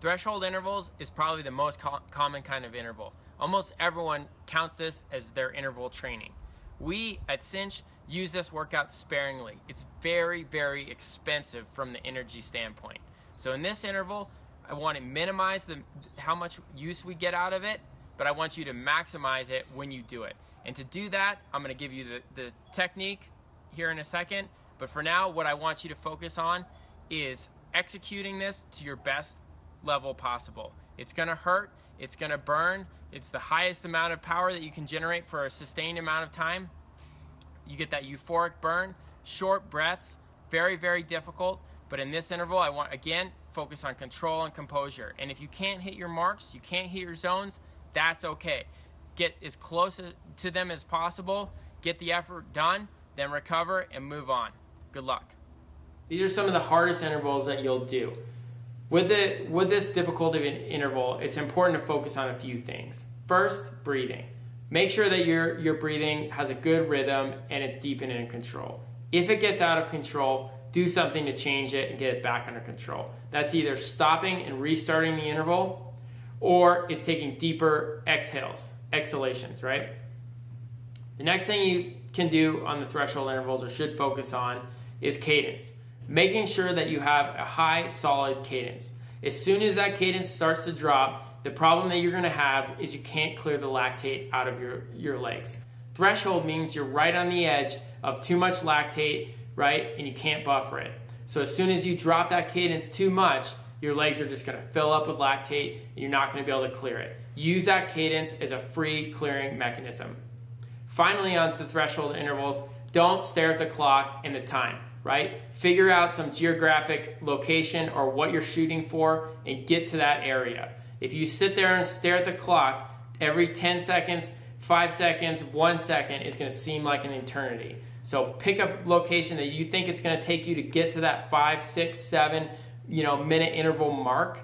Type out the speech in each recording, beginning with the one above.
Threshold intervals is probably the most common kind of interval. Almost everyone counts this as their interval training. We at CINCH use this workout sparingly. It's very, very expensive from the energy standpoint. So in this interval, I want to minimize how much use we get out of it, but I want you to maximize it when you do it. And to do that, I'm going to give you the technique here in a second. But for now, what I want you to focus on is executing this to your best level possible. It's going to hurt, it's going to burn, it's the highest amount of power that you can generate for a sustained amount of time. You get that euphoric burn, short breaths, very, very difficult. But in this interval, I want, again, focus on control and composure. And if you can't hit your marks, you can't hit your zones, that's okay. Get as close to them as possible, get the effort done, then recover and move on. Good luck. These are some of the hardest intervals that you'll do. With this difficult of an interval, it's important to focus on a few things. First, breathing. Make sure that your breathing has a good rhythm and it's deep and in control. If it gets out of control, do something to change it and get it back under control. That's either stopping and restarting the interval, or it's taking deeper exhalations, right? The next thing you can do on the threshold intervals, or should focus on, is cadence. Making sure that you have a high, solid cadence. As soon as that cadence starts to drop, the problem that you're going to have is you can't clear the lactate out of your legs. Threshold means you're right on the edge of too much lactate, right? And you can't buffer it. So as soon as you drop that cadence too much, your legs are just going to fill up with lactate and you're not going to be able to clear it. Use that cadence as a free clearing mechanism. Finally, on the threshold intervals, don't stare at the clock and the time, right? Figure out some geographic location or what you're shooting for and get to that area. If you sit there and stare at the clock, every 10 seconds, 5 seconds, 1 second is going to seem like an eternity. So pick a location that you think it's going to take you to get to that 5, 6, 7 minute interval mark,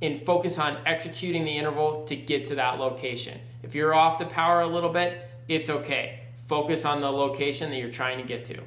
and focus on executing the interval to get to that location. If you're off the power a little bit, it's okay. Focus on the location that you're trying to get to.